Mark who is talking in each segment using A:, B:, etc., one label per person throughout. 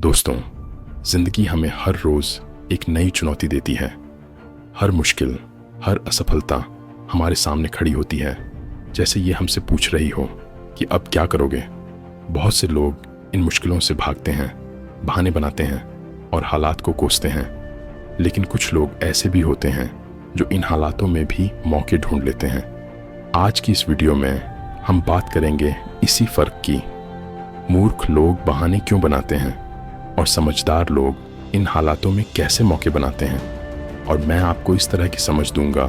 A: दोस्तों, जिंदगी हमें हर रोज एक नई चुनौती देती है। हर मुश्किल, हर असफलता हमारे सामने खड़ी होती है, जैसे ये हमसे पूछ रही हो कि अब क्या करोगे। बहुत से लोग इन मुश्किलों से भागते हैं, बहाने बनाते हैं और हालात को कोसते हैं, लेकिन कुछ लोग ऐसे भी होते हैं जो इन हालातों में भी मौके ढूंढ लेते हैं। आज की इस वीडियो में हम बात करेंगे इसी फर्क की। मूर्ख लोग बहाने क्यों बनाते हैं और समझदार लोग इन हालातों में कैसे मौके बनाते हैं। और मैं आपको इस तरह की समझ दूंगा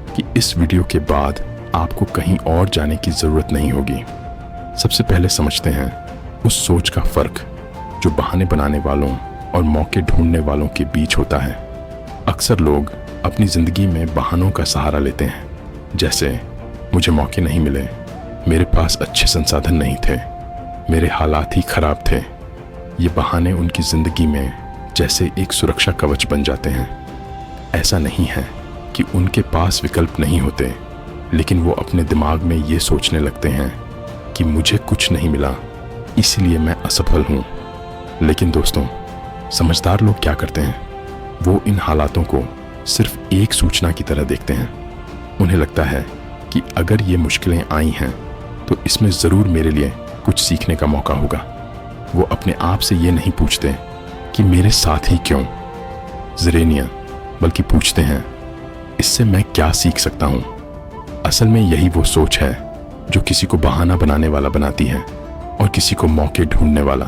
A: कि इस वीडियो के बाद आपको कहीं और जाने की ज़रूरत नहीं होगी। सबसे पहले समझते हैं उस सोच का फ़र्क जो बहाने बनाने वालों और मौके ढूंढने वालों के बीच होता है। अक्सर लोग अपनी ज़िंदगी में बहानों का सहारा लेते हैं, जैसे मुझे मौके नहीं मिले, मेरे पास अच्छे संसाधन नहीं थे, मेरे हालात ही खराब थे। ये बहाने उनकी ज़िंदगी में जैसे एक सुरक्षा कवच बन जाते हैं। ऐसा नहीं है कि उनके पास विकल्प नहीं होते, लेकिन वो अपने दिमाग में ये सोचने लगते हैं कि मुझे कुछ नहीं मिला, इसलिए मैं असफल हूँ। लेकिन दोस्तों, समझदार लोग क्या करते हैं? वो इन हालातों को सिर्फ एक सूचना की तरह देखते हैं। उन्हें लगता है कि अगर ये मुश्किलें आई हैं तो इसमें ज़रूर मेरे लिए कुछ सीखने का मौका होगा। वो अपने आप से ये नहीं पूछते कि मेरे साथ ही क्यों ज़रेनिया, बल्कि पूछते हैं इससे मैं क्या सीख सकता हूँ। असल में यही वो सोच है जो किसी को बहाना बनाने वाला बनाती है और किसी को मौके ढूंढने वाला।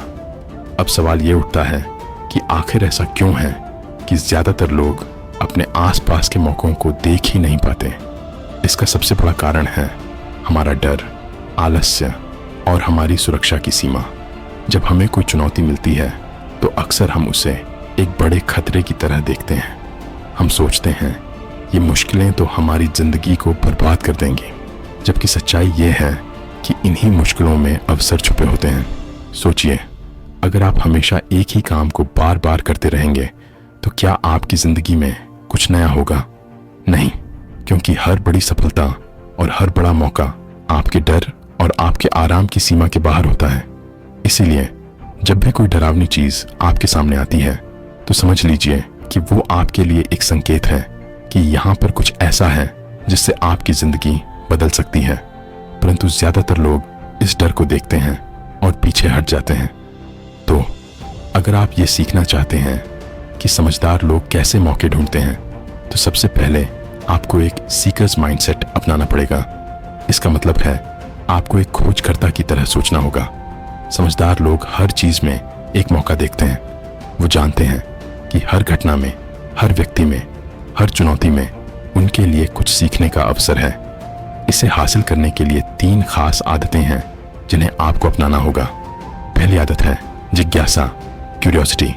A: अब सवाल ये उठता है कि आखिर ऐसा क्यों है कि ज़्यादातर लोग अपने आसपास के मौक़ों को देख ही नहीं पाते। इसका सबसे बड़ा कारण है हमारा डर, आलस्य और हमारी सुरक्षा की सीमा। जब हमें कोई चुनौती मिलती है तो अक्सर हम उसे एक बड़े खतरे की तरह देखते हैं। हम सोचते हैं ये मुश्किलें तो हमारी ज़िंदगी को बर्बाद कर देंगी, जबकि सच्चाई ये है कि इन्हीं मुश्किलों में अवसर छुपे होते हैं। सोचिए, अगर आप हमेशा एक ही काम को बार बार करते रहेंगे तो क्या आपकी ज़िंदगी में कुछ नया होगा? नहीं, क्योंकि हर बड़ी सफलता और हर बड़ा मौका आपके डर और आपके आराम की सीमा के बाहर होता है। इसीलिए जब भी कोई डरावनी चीज़ आपके सामने आती है तो समझ लीजिए कि वो आपके लिए एक संकेत है कि यहाँ पर कुछ ऐसा है जिससे आपकी ज़िंदगी बदल सकती है। परंतु ज़्यादातर लोग इस डर को देखते हैं और पीछे हट जाते हैं। तो अगर आप ये सीखना चाहते हैं कि समझदार लोग कैसे मौके ढूंढते हैं, तो सबसे पहले आपको एक सीकर्स माइंडसेट अपनाना पड़ेगा। इसका मतलब है आपको एक खोजकर्ता की तरह सोचना होगा। समझदार लोग हर चीज़ में एक मौका देखते हैं। वो जानते हैं कि हर घटना में, हर व्यक्ति में, हर चुनौती में उनके लिए कुछ सीखने का अवसर है। इसे हासिल करने के लिए 3 खास आदतें हैं जिन्हें आपको अपनाना होगा। पहली आदत है जिज्ञासा, क्यूरियोसिटी।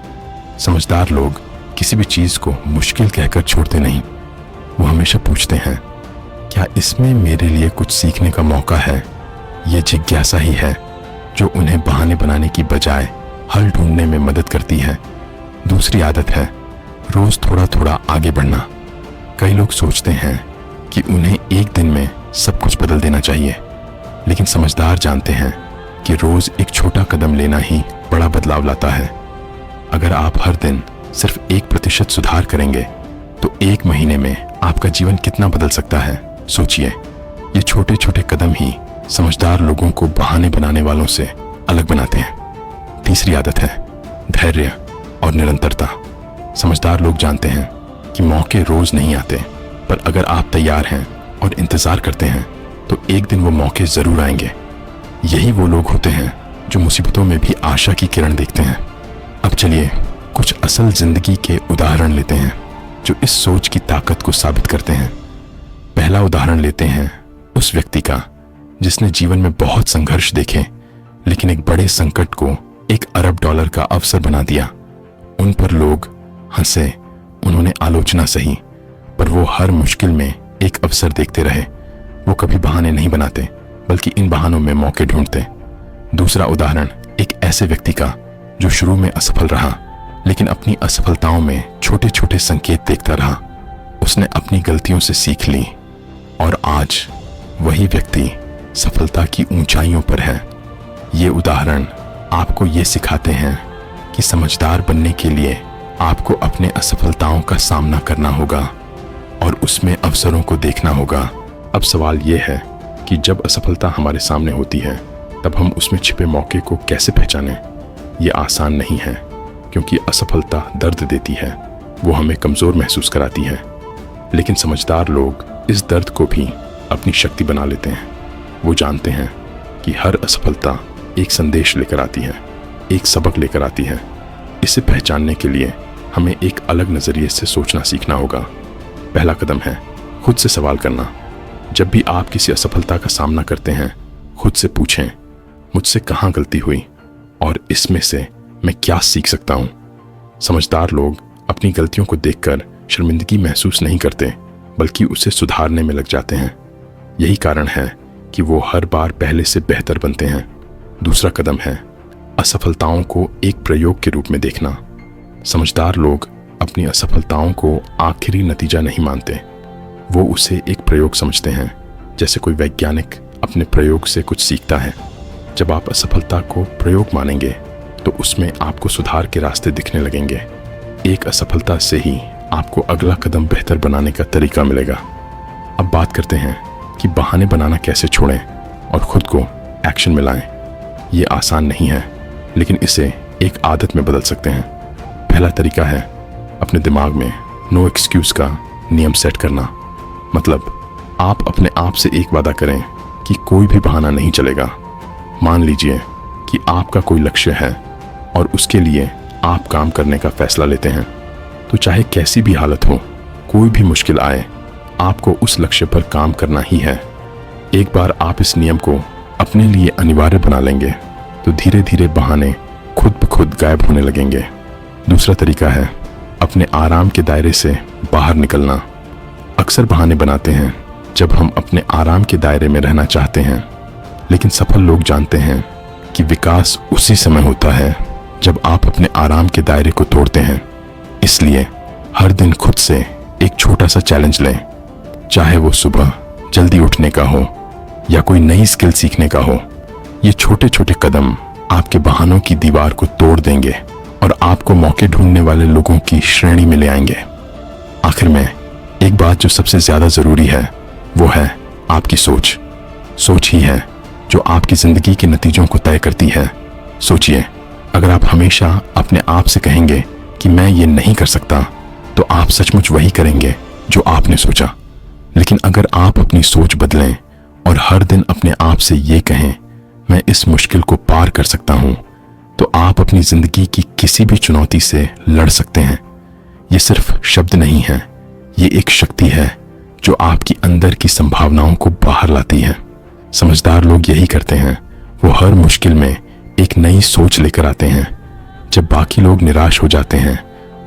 A: समझदार लोग किसी भी चीज़ को मुश्किल कहकर छोड़ते नहीं। वो हमेशा पूछते हैं, क्या इसमें मेरे लिए कुछ सीखने का मौका है? ये जिज्ञासा ही है जो उन्हें बहाने बनाने की बजाय हल ढूंढने में मदद करती है। दूसरी आदत है रोज थोड़ा थोड़ा आगे बढ़ना। कई लोग सोचते हैं कि उन्हें एक दिन में सब कुछ बदल देना चाहिए, लेकिन समझदार जानते हैं कि रोज एक छोटा कदम लेना ही बड़ा बदलाव लाता है। अगर आप हर दिन सिर्फ 1% सुधार करेंगे तो 1 महीने में आपका जीवन कितना बदल सकता है, सोचिए। ये छोटे छोटे कदम ही समझदार लोगों को बहाने बनाने वालों से अलग बनाते हैं। तीसरी आदत है धैर्य और निरंतरता। समझदार लोग जानते हैं कि मौके रोज नहीं आते, पर अगर आप तैयार हैं और इंतजार करते हैं तो एक दिन वो मौके जरूर आएंगे। यही वो लोग होते हैं जो मुसीबतों में भी आशा की किरण देखते हैं। अब चलिए कुछ असल जिंदगी के उदाहरण लेते हैं जो इस सोच की ताकत को साबित करते हैं। पहला उदाहरण लेते हैं उस व्यक्ति का जिसने जीवन में बहुत संघर्ष देखे, लेकिन एक बड़े संकट को $1 अरब का अवसर बना दिया। उन पर लोग हंसे, उन्होंने आलोचना सही, पर वो हर मुश्किल में एक अवसर देखते रहे। वो कभी बहाने नहीं बनाते, बल्कि इन बहानों में मौके ढूंढते। दूसरा उदाहरण एक ऐसे व्यक्ति का जो शुरू में असफल रहा, लेकिन अपनी असफलताओं में छोटे छोटे संकेत देखता रहा। उसने अपनी गलतियों से सीख ली और आज वही व्यक्ति सफलता की ऊंचाइयों पर है। ये उदाहरण आपको ये सिखाते हैं कि समझदार बनने के लिए आपको अपने असफलताओं का सामना करना होगा और उसमें अवसरों को देखना होगा। अब सवाल यह है कि जब असफलता हमारे सामने होती है तब हम उसमें छिपे मौके को कैसे पहचानें। ये आसान नहीं है, क्योंकि असफलता दर्द देती है, वो हमें कमज़ोर महसूस कराती है। लेकिन समझदार लोग इस दर्द को भी अपनी शक्ति बना लेते हैं। वो जानते हैं कि हर असफलता एक संदेश लेकर आती है, एक सबक लेकर आती है। इसे पहचानने के लिए हमें एक अलग नज़रिए से सोचना सीखना होगा। पहला कदम है खुद से सवाल करना। जब भी आप किसी असफलता का सामना करते हैं, खुद से पूछें, मुझसे कहाँ गलती हुई और इसमें से मैं क्या सीख सकता हूँ। समझदार लोग अपनी गलतियों को देखकर शर्मिंदगी महसूस नहीं करते, बल्कि उसे सुधारने में लग जाते हैं। यही कारण है कि वो हर बार पहले से बेहतर बनते हैं। दूसरा कदम है असफलताओं को एक प्रयोग के रूप में देखना। समझदार लोग अपनी असफलताओं को आखिरी नतीजा नहीं मानते, वो उसे एक प्रयोग समझते हैं, जैसे कोई वैज्ञानिक अपने प्रयोग से कुछ सीखता है। जब आप असफलता को प्रयोग मानेंगे तो उसमें आपको सुधार के रास्ते दिखने लगेंगे। एक असफलता से ही आपको अगला कदम बेहतर बनाने का तरीका मिलेगा। अब बात करते हैं कि बहाने बनाना कैसे छोड़ें और खुद को एक्शन में लाएं। ये आसान नहीं है, लेकिन इसे एक आदत में बदल सकते हैं। पहला तरीका है अपने दिमाग में नो एक्सक्यूज का नियम सेट करना। मतलब आप अपने आप से एक वादा करें कि कोई भी बहाना नहीं चलेगा। मान लीजिए कि आपका कोई लक्ष्य है और उसके लिए आप काम करने का फैसला लेते हैं, तो चाहे कैसी भी हालत हो, कोई भी मुश्किल आए, आपको उस लक्ष्य पर काम करना ही है। एक बार आप इस नियम को अपने लिए अनिवार्य बना लेंगे तो धीरे धीरे बहाने खुद ब खुद गायब होने लगेंगे। दूसरा तरीका है अपने आराम के दायरे से बाहर निकलना। अक्सर बहाने बनाते हैं जब हम अपने आराम के दायरे में रहना चाहते हैं, लेकिन सफल लोग जानते हैं कि विकास उसी समय होता है जब आप अपने आराम के दायरे को तोड़ते हैं। इसलिए हर दिन खुद से एक छोटा सा चैलेंज लें, चाहे वो सुबह जल्दी उठने का हो या कोई नई स्किल सीखने का हो। ये छोटे छोटे कदम आपके बहानों की दीवार को तोड़ देंगे और आपको मौके ढूंढने वाले लोगों की श्रेणी में ले आएंगे। आखिर में एक बात जो सबसे ज्यादा जरूरी है वो है आपकी सोच। सोच ही है जो आपकी जिंदगी के नतीजों को तय करती है। सोचिए, अगर आप हमेशा अपने आप से कहेंगे कि मैं ये नहीं कर सकता, तो आप सचमुच वही करेंगे जो आपने सोचा। लेकिन अगर आप अपनी सोच बदलें और हर दिन अपने आप से ये कहें मैं इस मुश्किल को पार कर सकता हूं, तो आप अपनी जिंदगी की किसी भी चुनौती से लड़ सकते हैं। ये सिर्फ शब्द नहीं है, ये एक शक्ति है जो आपकी अंदर की संभावनाओं को बाहर लाती है। समझदार लोग यही करते हैं, वो हर मुश्किल में एक नई सोच लेकर आते हैं। जब बाकी लोग निराश हो जाते हैं,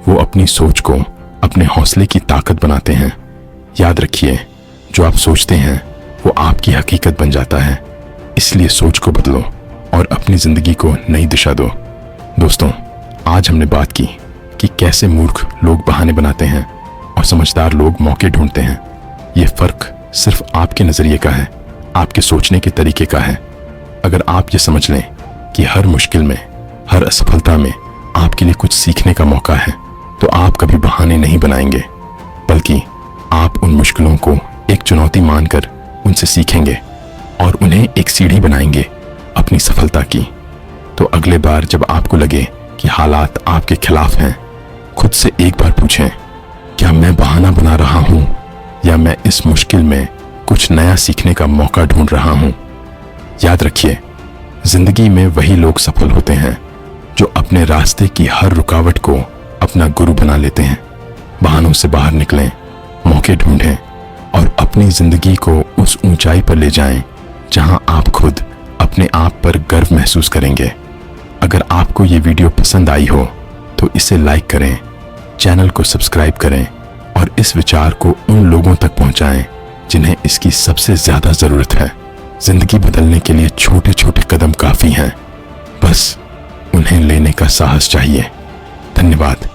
A: वो अपनी सोच को अपने हौसले की ताकत बनाते हैं। याद रखिए, जो आप सोचते हैं वो आपकी हकीकत बन जाता है। इसलिए सोच को बदलो और अपनी जिंदगी को नई दिशा दो। दोस्तों, आज हमने बात की कि कैसे मूर्ख लोग बहाने बनाते हैं और समझदार लोग मौके ढूंढते हैं। ये फर्क सिर्फ आपके नजरिए का है, आपके सोचने के तरीके का है। अगर आप ये समझ लें कि हर मुश्किल में, हर असफलता में आपके लिए कुछ सीखने का मौका है, तो आप कभी बहाने नहीं बनाएंगे, बल्कि आप उन मुश्किलों को एक चुनौती मानकर उनसे सीखेंगे और उन्हें एक सीढ़ी बनाएंगे अपनी सफलता की। तो अगले बार जब आपको लगे कि हालात आपके खिलाफ हैं, खुद से एक बार पूछें, क्या मैं बहाना बना रहा हूं या मैं इस मुश्किल में कुछ नया सीखने का मौका ढूंढ रहा हूं। याद रखिए, जिंदगी में वही लोग सफल होते हैं जो अपने रास्ते की हर रुकावट को अपना गुरु बना लेते हैं। बहानों से बाहर निकलें, मौके ढूंढें और अपनी जिंदगी को उस ऊंचाई पर ले जाएं जहां आप खुद अपने आप पर गर्व महसूस करेंगे। अगर आपको ये वीडियो पसंद आई हो तो इसे लाइक करें, चैनल को सब्सक्राइब करें और इस विचार को उन लोगों तक पहुंचाएं जिन्हें इसकी सबसे ज्यादा जरूरत है। जिंदगी बदलने के लिए छोटे छोटे कदम काफी हैं, बस उन्हें लेने का साहस चाहिए। धन्यवाद।